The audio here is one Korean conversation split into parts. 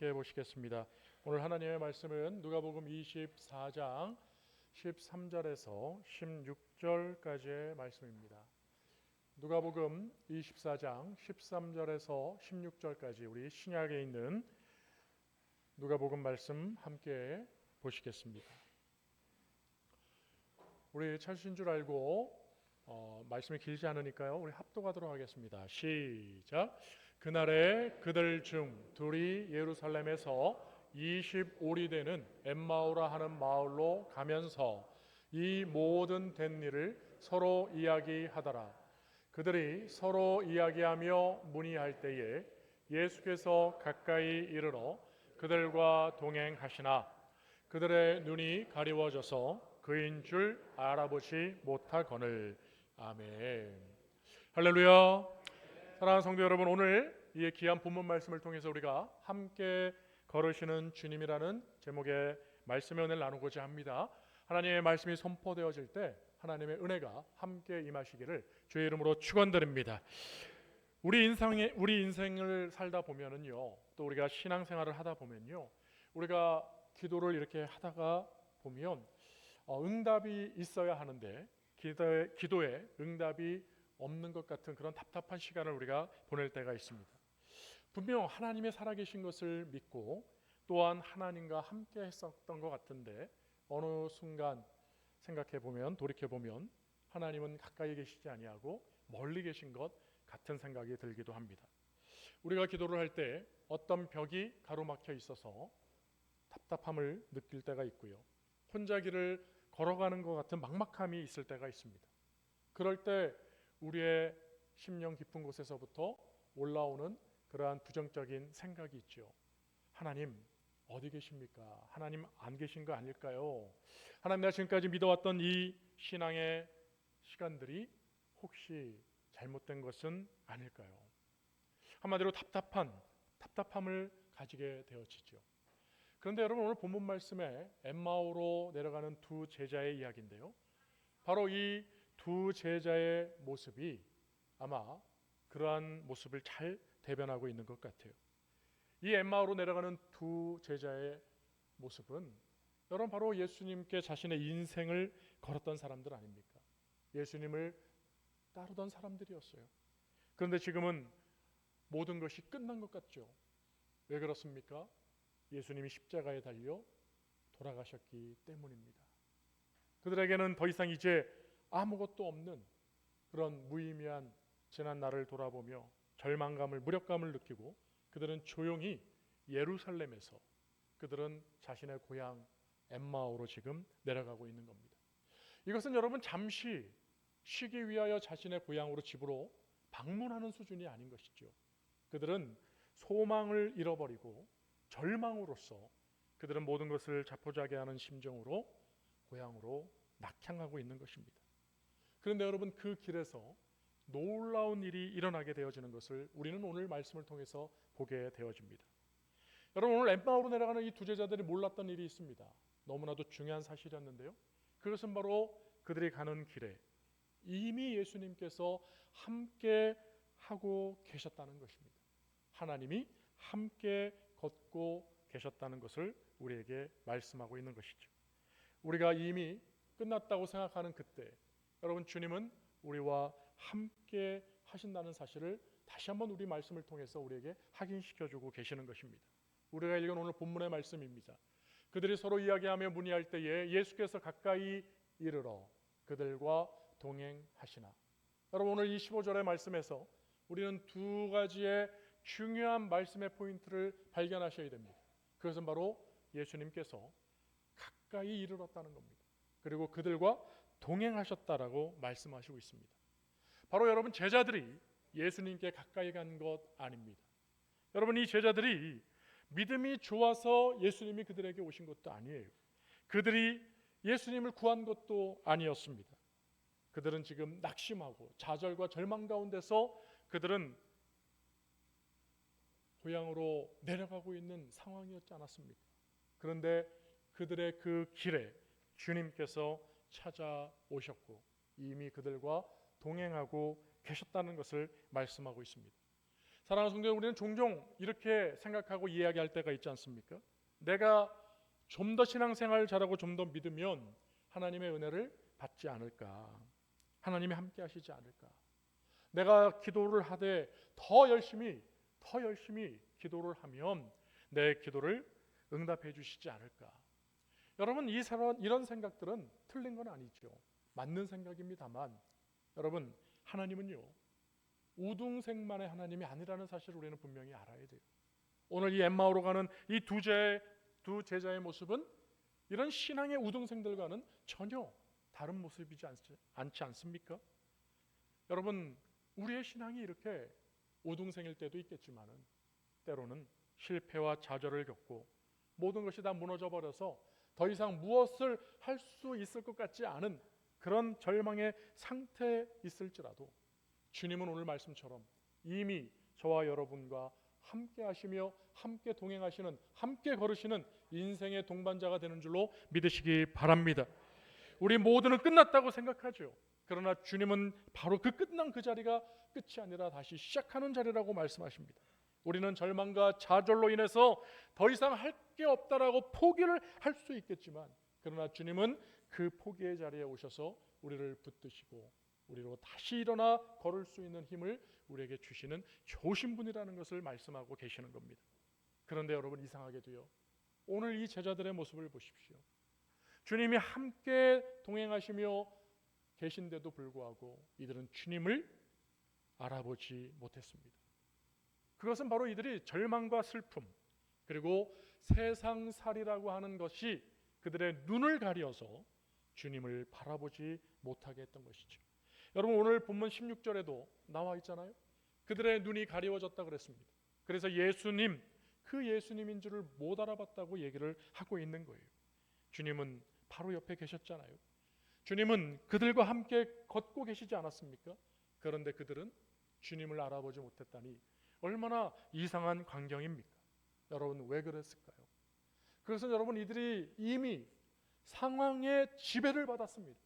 함께 보시겠습니다. 오늘 하나님의 말씀은 누가복음 24장 13절에서 16절까지의 말씀입니다. 누가복음 24장 13절에서 16절까지 우리 신약에 있는 누가복음 말씀 함께 보시겠습니다. 우리 찾으신 줄 알고 말씀이 길지 않으니까요. 우리 합독하도록 하겠습니다. 시작. 그날에 그들 중 둘이 예루살렘에서 25리 되는 엠마오라 하는 마을로 가면서 이 모든 된 일을 서로 이야기하더라. 그들이 서로 이야기하며 문의할 때에 예수께서 가까이 이르러 그들과 동행하시나 그들의 눈이 가리워져서 그인 줄 알아보지 못하거늘. 아멘. 할렐루야. 사랑하는 성도 여러분, 오늘 이 귀한 본문 말씀을 통해서 우리가 함께 걸으시는 주님이라는 제목의 말씀의 은혜를 나누고자 합니다. 하나님의 말씀이 선포되어질 때 하나님의 은혜가 함께 임하시기를 주의 이름으로 축원드립니다. 우리 인생을 살다 보면은요, 또 우리가 신앙생활을 하다 보면요, 우리가 기도를 이렇게 하다가 보면 응답이 있어야 하는데 기도에 응답이 없는 것 같은 그런 답답한 시간을 우리가 보낼 때가 있습니다. 분명 하나님의 살아계신 것을 믿고 또한 하나님과 함께 했었던 것 같은데 어느 순간 생각해보면, 돌이켜보면 하나님은 가까이 계시지 아니하고 멀리 계신 것 같은 생각이 들기도 합니다. 우리가 기도를 할 때 어떤 벽이 가로막혀 있어서 답답함을 느낄 때가 있고요, 혼자 길을 걸어가는 것 같은 막막함이 있을 때가 있습니다. 그럴 때 우리의 심령 깊은 곳에서부터 올라오는 그러한 부정적인 생각이 있죠. 하나님 어디 계십니까? 하나님 안 계신 거 아닐까요? 하나님, 내가 지금까지 믿어왔던 이 신앙의 시간들이 혹시 잘못된 것은 아닐까요? 한마디로 답답함을 가지게 되어지죠. 그런데 여러분, 오늘 본문 말씀에 엠마오로 내려가는 두 제자의 이야기인데요, 바로 이 두 제자의 모습이 아마 그러한 모습을 잘 대변하고 있는 것 같아요. 이 엠마오로 내려가는 두 제자의 모습은 여러분 바로 예수님께 자신의 인생을 걸었던 사람들 아닙니까? 예수님을 따르던 사람들이었어요. 그런데 지금은 모든 것이 끝난 것 같죠. 왜 그렇습니까? 예수님이 십자가에 달려 돌아가셨기 때문입니다. 그들에게는 더 이상 이제 아무것도 없는 그런 무의미한 지난 날을 돌아보며 절망감을, 무력감을 느끼고 그들은 조용히 예루살렘에서 그들은 자신의 고향 엠마오로 지금 내려가고 있는 겁니다. 이것은 여러분 잠시 쉬기 위하여 자신의 고향으로, 집으로 방문하는 수준이 아닌 것이죠. 그들은 소망을 잃어버리고 절망으로써 그들은 모든 것을 자포자기하는 심정으로 고향으로 낙향하고 있는 것입니다. 그런데 여러분, 그 길에서 놀라운 일이 일어나게 되어지는 것을 우리는 오늘 말씀을 통해서 보게 되어집니다. 여러분, 오늘 엠마오로 내려가는 이 두 제자들이 몰랐던 일이 있습니다. 너무나도 중요한 사실이었는데요, 그것은 바로 그들이 가는 길에 이미 예수님께서 함께 하고 계셨다는 것입니다. 하나님이 함께 걷고 계셨다는 것을 우리에게 말씀하고 있는 것이죠. 우리가 이미 끝났다고 생각하는 그때, 여러분, 주님은 우리와 함께 하신다는 사실을 다시 한번 우리 말씀을 통해서 우리에게 확인시켜주고 계시는 것입니다. 우리가 읽은 오늘 본문의 말씀입니다. 그들이 서로 이야기하며 문의할 때에 예수께서 가까이 이르러 그들과 동행하시나. 여러분, 오늘 이 15절의 말씀에서 우리는 두 가지의 중요한 말씀의 포인트를 발견하셔야 됩니다. 그것은 바로 예수님께서 가까이 이르렀다는 겁니다. 그리고 그들과 동행하셨다라고 말씀하시고 있습니다. 바로 여러분, 제자들이 예수님께 가까이 간 것 아닙니다. 여러분, 이 제자들이 믿음이 좋아서 예수님이 그들에게 오신 것도 아니에요. 그들이 예수님을 구한 것도 아니었습니다. 그들은 지금 낙심하고 좌절과 절망 가운데서 그들은 고향으로 내려가고 있는 상황이었지 않았습니까? 그런데 그들의 그 길에 주님께서 찾아오셨고 이미 그들과 동행하고 계셨다는 것을 말씀하고 있습니다. 사랑하는 성도, 우리는 종종 이렇게 생각하고 이야기할 때가 있지 않습니까? 내가 좀 더 신앙생활 잘하고 좀 더 믿으면 하나님의 은혜를 받지 않을까? 하나님이 함께 하시지 않을까? 내가 기도를 하되 더 열심히 기도를 하면 내 기도를 응답해 주시지 않을까? 여러분, 이런 생각들은 틀린 건 아니죠. 맞는 생각입니다만 여러분, 하나님은요, 우등생만의 하나님이 아니라는 사실을 우리는 분명히 알아야 돼요. 오늘 이 엠마오로 가는 이 두 제자의 모습은 이런 신앙의 우등생들과는 전혀 다른 모습이지 않지 않습니까? 여러분, 우리의 신앙이 이렇게 우등생일 때도 있겠지만은 때로는 실패와 좌절을 겪고 모든 것이 다 무너져 버려서 더 이상 무엇을 할 수 있을 것 같지 않은 그런 절망의 상태에 있을지라도 주님은 오늘 말씀처럼 이미 저와 여러분과 함께 하시며 함께 동행하시는, 함께 걸으시는 인생의 동반자가 되는 줄로 믿으시기 바랍니다. 우리 모두는 끝났다고 생각하죠. 그러나 주님은 바로 그 끝난 그 자리가 끝이 아니라 다시 시작하는 자리라고 말씀하십니다. 우리는 절망과 좌절로 인해서 더 이상 할 게 없다라고 포기를 할 수 있겠지만, 그러나 주님은 그 포기의 자리에 오셔서 우리를 붙드시고 우리로 다시 일어나 걸을 수 있는 힘을 우리에게 주시는 좋으신 분이라는 것을 말씀하고 계시는 겁니다. 그런데 여러분, 이상하게도요, 오늘 이 제자들의 모습을 보십시오. 주님이 함께 동행하시며 계신데도 불구하고 이들은 주님을 알아보지 못했습니다. 그것은 바로 이들이 절망과 슬픔, 그리고 세상살이라고 하는 것이 그들의 눈을 가려서 주님을 바라보지 못하게 했던 것이죠. 여러분, 오늘 본문 16절에도 나와 있잖아요. 그들의 눈이 가리워졌다 그랬습니다. 그래서 예수님, 그 예수님인 줄을 못 알아봤다고 얘기를 하고 있는 거예요. 주님은 바로 옆에 계셨잖아요. 주님은 그들과 함께 걷고 계시지 않았습니까? 그런데 그들은 주님을 알아보지 못했다니 얼마나 이상한 광경입니까? 여러분, 왜 그랬을까요? 그것은 여러분, 이들이 이미 상황의 지배를 받았습니다.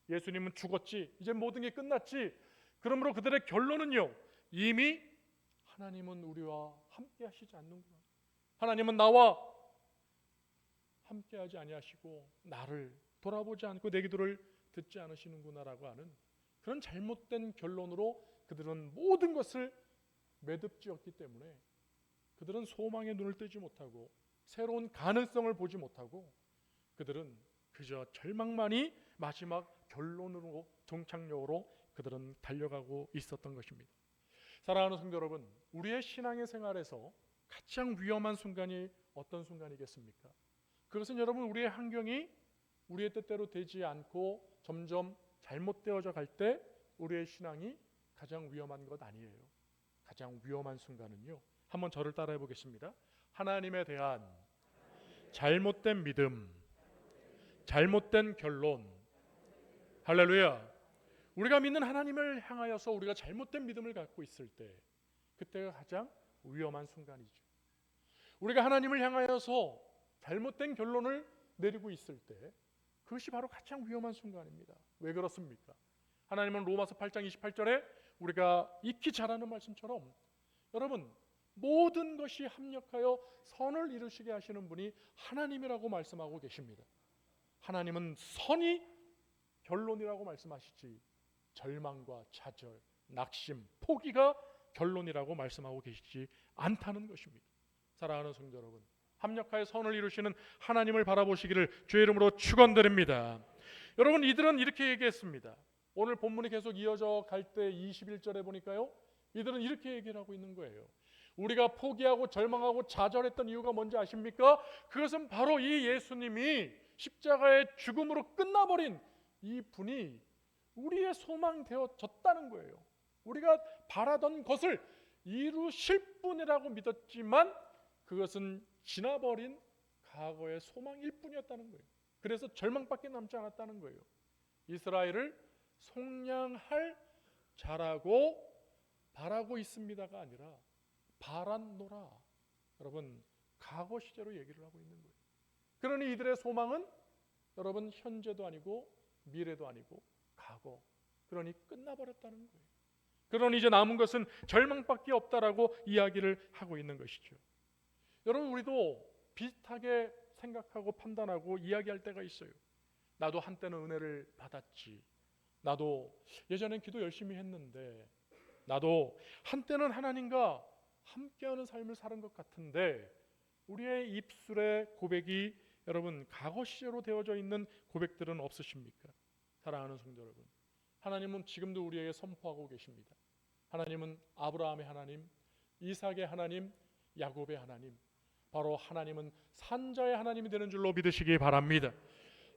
예수님은 죽었지, 이제 모든 게 끝났지. 그러므로 그들의 결론은요, 이미 하나님은 우리와 함께 하시지 않는구나, 하나님은 나와 함께 하지 아니하시고 나를 돌아보지 않고 내 기도를 듣지 않으시는구나라고 하는 그런 잘못된 결론으로 그들은 모든 것을 매듭지었기 때문에 그들은 소망의 눈을 뜨지 못하고 새로운 가능성을 보지 못하고 그들은 그저 절망만이 마지막 결론으로, 종착역으로 그들은 달려가고 있었던 것입니다. 사랑하는 성도 여러분, 우리의 신앙의 생활에서 가장 위험한 순간이 어떤 순간이겠습니까? 그것은 여러분, 우리의 환경이 우리의 뜻대로 되지 않고 점점 잘못되어져 갈 때 우리의 신앙이 가장 위험한 것 아니에요. 가장 위험한 순간은요, 한번 저를 따라해 보겠습니다. 하나님에 대한 잘못된 믿음, 잘못된 결론. 할렐루야. 우리가 믿는 하나님을 향하여서 우리가 잘못된 믿음을 갖고 있을 때, 그때가 가장 위험한 순간이죠. 우리가 하나님을 향하여서 잘못된 결론을 내리고 있을 때 그것이 바로 가장 위험한 순간입니다. 왜 그렇습니까? 하나님은 로마서 8장 28절에 우리가 익히 잘 아는 말씀처럼 여러분, 모든 것이 합력하여 선을 이루시게 하시는 분이 하나님이라고 말씀하고 계십니다. 하나님은 선이 결론이라고 말씀하시지 절망과 좌절, 낙심, 포기가 결론이라고 말씀하고 계시지 않다는 것입니다. 사랑하는 성도 여러분, 합력하여 선을 이루시는 하나님을 바라보시기를 주의 이름으로 축원드립니다. 여러분, 이들은 이렇게 얘기했습니다. 오늘 본문이 계속 이어져 갈 때 21절에 보니까요, 이들은 이렇게 얘기를 하고 있는 거예요. 우리가 포기하고 절망하고 좌절했던 이유가 뭔지 아십니까? 그것은 바로 이 예수님이 십자가의 죽음으로 끝나버린 이 분이 우리의 소망 되어졌다는 거예요. 우리가 바라던 것을 이루실 분이라고 믿었지만 그것은 지나버린 과거의 소망일 뿐이었다는 거예요. 그래서 절망밖에 남지 않았다는 거예요. 이스라엘을 속량할 자라고 바라고 있습니다가 아니라 바란노라. 여러분, 과거 시제로 얘기를 하고 있는 거예요. 그러니 이들의 소망은 여러분 현재도 아니고 미래도 아니고 과거, 그러니 끝나버렸다는 거예요. 그러니 이제 남은 것은 절망밖에 없다라고 이야기를 하고 있는 것이죠. 여러분, 우리도 비슷하게 생각하고 판단하고 이야기할 때가 있어요. 나도 한때는 은혜를 받았지. 나도 예전엔 기도 열심히 했는데, 나도 한때는 하나님과 함께하는 삶을 사는 것 같은데, 우리의 입술에 고백이 여러분 과거 시제로 되어져 있는 고백들은 없으십니까? 사랑하는 성도 여러분, 하나님은 지금도 우리에게 선포하고 계십니다. 하나님은 아브라함의 하나님, 이삭의 하나님, 야곱의 하나님, 바로 하나님은 산자의 하나님이 되는 줄로 믿으시기 바랍니다.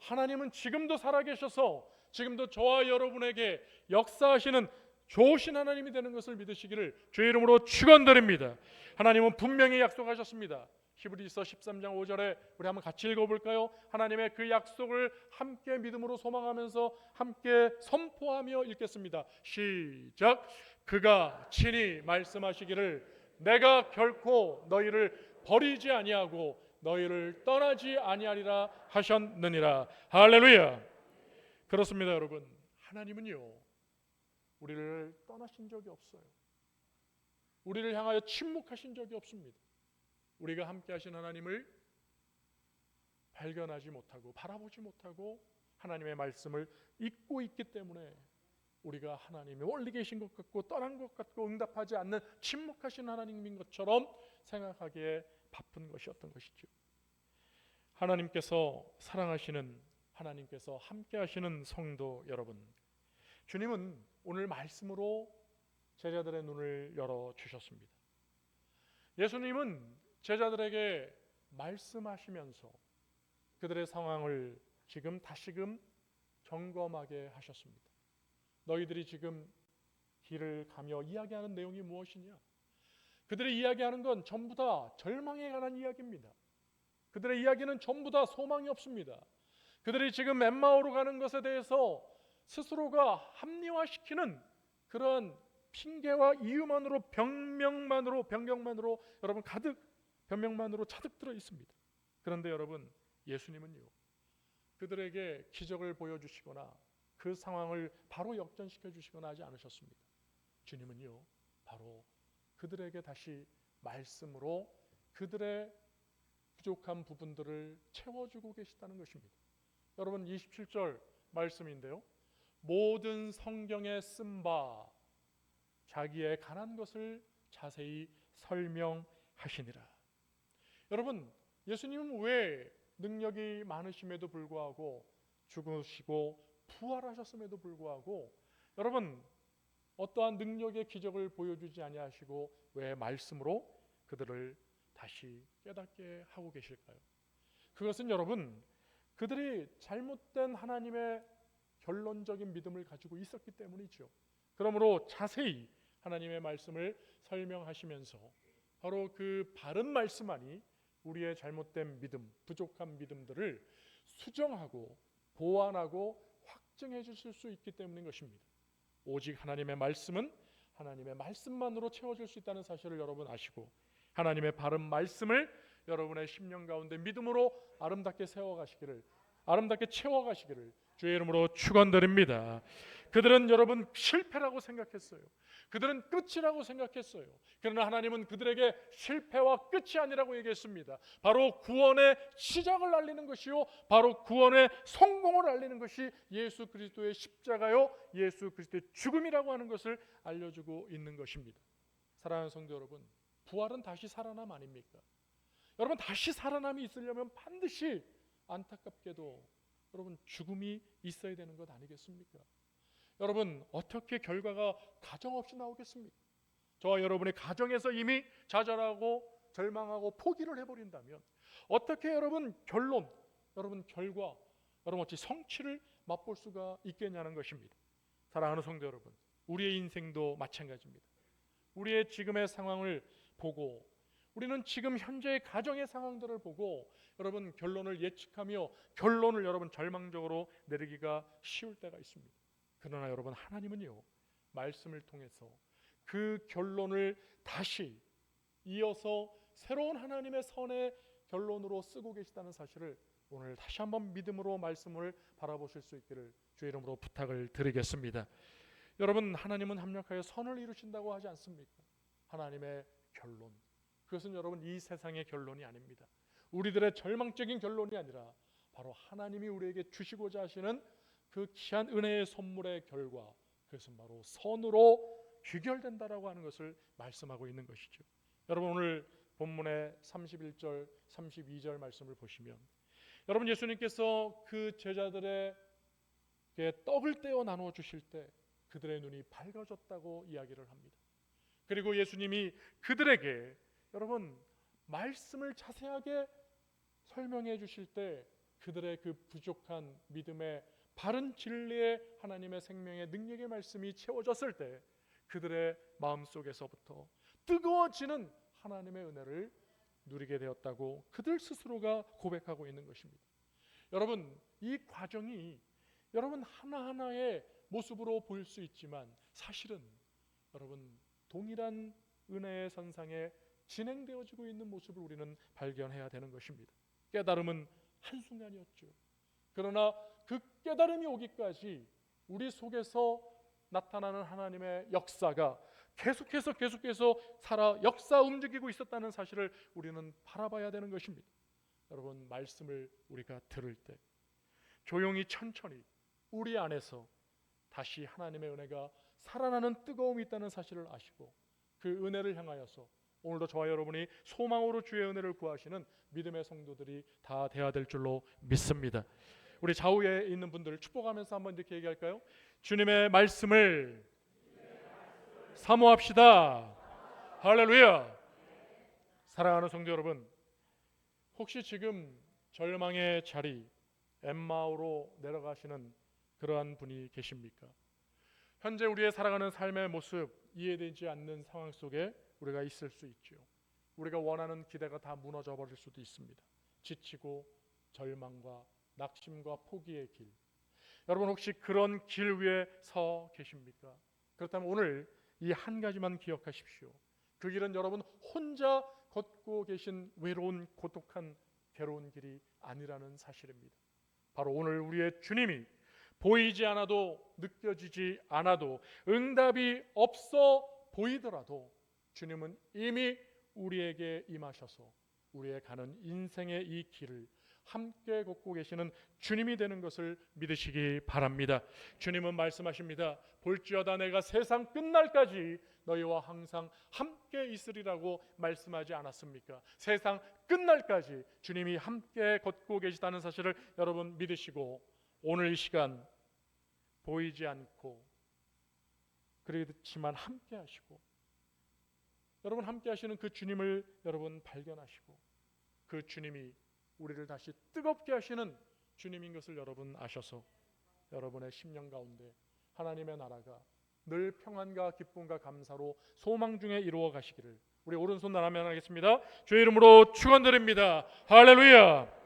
하나님은 지금도 살아계셔서 지금도 저와 여러분에게 역사하시는 좋으신 하나님이 되는 것을 믿으시기를 주의 이름으로 축원드립니다. 하나님은 분명히 약속하셨습니다. 히브리서 13장 5절에 우리 한번 같이 읽어볼까요? 하나님의 그 약속을 함께 믿음으로 소망하면서 함께 선포하며 읽겠습니다. 시작. 그가 친히 말씀하시기를 내가 결코 너희를 버리지 아니하고 너희를 떠나지 아니하리라 하셨느니라. 할렐루야. 그렇습니다, 여러분. 하나님은요, 우리를 떠나신 적이 없어요. 우리를 향하여 침묵하신 적이 없습니다. 우리가 함께 하신 하나님을 발견하지 못하고 바라보지 못하고 하나님의 말씀을 잊고 있기 때문에 우리가 하나님이 멀리 계신 것 같고 떠난 것 같고 응답하지 않는 침묵하신 하나님인 것처럼 생각하기에 바쁜 것이었던 것이죠. 하나님께서 사랑하시는, 하나님께서 함께 하시는 성도 여러분, 주님은 오늘 말씀으로 제자들의 눈을 열어주셨습니다. 예수님은 제자들에게 말씀하시면서 그들의 상황을 지금 다시금 점검하게 하셨습니다. 너희들이 지금 길을 가며 이야기하는 내용이 무엇이냐? 그들이 이야기하는 건 전부 다 절망에 관한 이야기입니다. 그들의 이야기는 전부 다 소망이 없습니다. 그들이 지금 엠마오로 가는 것에 대해서 스스로가 합리화시키는 그런 핑계와 이유만으로 변명만으로 여러분 가득 변명만으로 차득 들어 있습니다. 그런데 여러분, 예수님은요, 그들에게 기적을 보여주시거나 그 상황을 바로 역전시켜 주시거나 하지 않으셨습니다. 주님은요, 바로 그들에게 다시 말씀으로 그들의 부족한 부분들을 채워주고 계시다는 것입니다. 여러분, 27절 말씀인데요, 모든 성경에 쓴 바 자기의 간한 것을 자세히 설명하시니라. 여러분, 예수님은 왜 능력이 많으심에도 불구하고 죽으시고 부활하셨음에도 불구하고 여러분 어떠한 능력의 기적을 보여주지 아니하시고 왜 말씀으로 그들을 다시 깨닫게 하고 계실까요? 그것은 여러분, 그들이 잘못된 하나님의 결론적인 믿음을 가지고 있었기 때문이죠. 그러므로 자세히 하나님의 말씀을 설명하시면서 바로 그 바른 말씀만이 우리의 잘못된 믿음, 부족한 믿음들을 수정하고 보완하고 확증해 주실 수 있기 때문인 것입니다. 오직 하나님의 말씀은 하나님의 말씀만으로 채워질 수 있다는 사실을 여러분 아시고 하나님의 바른 말씀을 여러분의 심령 가운데 믿음으로 아름답게 세워가시기를, 아름답게 채워가시기를 주의 이름으로 축원드립니다. 그들은 여러분 실패라고 생각했어요. 그들은 끝이라고 생각했어요. 그러나 하나님은 그들에게 실패와 끝이 아니라고 얘기했습니다. 바로 구원의 시작을 알리는 것이요, 바로 구원의 성공을 알리는 것이 예수 그리스도의 십자가요, 예수 그리스도의 죽음이라고 하는 것을 알려주고 있는 것입니다. 사랑하는 성도 여러분, 부활은 다시 살아남 아닙니까? 여러분, 다시 살아남이 있으려면 반드시 안타깝게도 여러분 죽음이 있어야 되는 것 아니겠습니까? 여러분, 어떻게 결과가 가정없이 나오겠습니까? 저와 여러분의 가정에서 이미 좌절하고 절망하고 포기를 해버린다면 어떻게 여러분 여러분 결과, 여러분 어찌 성취를 맛볼 수가 있겠냐는 것입니다. 사랑하는 성도 여러분, 우리의 인생도 마찬가지입니다. 우리의 지금의 상황을 보고 우리는 지금 현재의 가정의 상황들을 보고 여러분 결론을 예측하며 결론을 여러분 절망적으로 내리기가 쉬울 때가 있습니다. 그러나 여러분, 하나님은요, 말씀을 통해서 그 결론을 다시 이어서 새로운 하나님의 선의 결론으로 쓰고 계시다는 사실을 오늘 다시 한번 믿음으로 말씀을 바라보실 수 있기를 주의 이름으로 부탁을 드리겠습니다. 여러분, 하나님은 합력하여 선을 이루신다고 하지 않습니까? 하나님의 결론, 그것은 여러분 이 세상의 결론이 아닙니다. 우리들의 절망적인 결론이 아니라 바로 하나님이 우리에게 주시고자 하시는 그 귀한 은혜의 선물의 결과, 그것은 바로 선으로 귀결된다라고 하는 것을 말씀하고 있는 것이죠. 여러분, 오늘 본문의 31절 32절 말씀을 보시면 여러분, 예수님께서 그 제자들에게 떡을 떼어 나누어 주실 때 그들의 눈이 밝아졌다고 이야기를 합니다. 그리고 예수님이 그들에게 여러분 말씀을 자세하게 설명해 주실 때 그들의 그 부족한 믿음의 바른 진리의 하나님의 생명의 능력의 말씀이 채워졌을 때 그들의 마음속에서부터 뜨거워지는 하나님의 은혜를 누리게 되었다고 그들 스스로가 고백하고 있는 것입니다. 여러분, 이 과정이 여러분 하나하나의 모습으로 보일 수 있지만 사실은 여러분 동일한 은혜의 선상에 진행되어지고 있는 모습을 우리는 발견해야 되는 것입니다. 깨달음은 한순간이었죠. 그러나 그 깨달음이 오기까지 우리 속에서 나타나는 하나님의 역사가 계속해서 살아 역사 움직이고 있었다는 사실을 우리는 바라봐야 되는 것입니다. 여러분, 말씀을 우리가 들을 때 조용히 천천히 우리 안에서 다시 하나님의 은혜가 살아나는 뜨거움이 있다는 사실을 아시고 그 은혜를 향하여서 오늘도 저와 여러분이 소망으로 주의 은혜를 구하시는 믿음의 성도들이 다 되어야 될 줄로 믿습니다. 우리 좌우에 있는 분들 축복하면서 한번 이렇게 얘기할까요? 주님의 말씀을 사모합시다. 할렐루야. 사랑하는 성도 여러분, 혹시 지금 절망의 자리 엠마오로 내려가시는 그러한 분이 계십니까? 현재 우리의 살아가는 삶의 모습 이해되지 않는 상황 속에 우리가 있을 수 있죠. 우리가 원하는 기대가 다 무너져 버릴 수도 있습니다. 지치고 절망과 낙심과 포기의 길, 여러분 혹시 그런 길 위에 서 계십니까? 그렇다면 오늘 이 한 가지만 기억하십시오. 그 길은 여러분 혼자 걷고 계신 외로운 고독한 괴로운 길이 아니라는 사실입니다. 바로 오늘 우리의 주님이 보이지 않아도 느껴지지 않아도 응답이 없어 보이더라도 주님은 이미 우리에게 임하셔서 우리의 가는 인생의 이 길을 함께 걷고 계시는 주님이 되는 것을 믿으시기 바랍니다. 주님은 말씀하십니다. 볼지어다 내가 세상 끝날까지 너희와 항상 함께 있으리라고 말씀하지 않았습니까? 세상 끝날까지 주님이 함께 걷고 계시다는 사실을 여러분 믿으시고 오늘 이 시간 보이지 않고 그렇지만 함께 하시고 여러분 함께 하시는 그 주님을 여러분 발견하시고 그 주님이 우리를 다시 뜨겁게 하시는 주님인 것을 여러분 아셔서 여러분의 심령 가운데 하나님의 나라가 늘 평안과 기쁨과 감사로 소망 중에 이루어 가시기를 우리 오른손 나라면 하겠습니다. 주의 이름으로 축원드립니다. 할렐루야.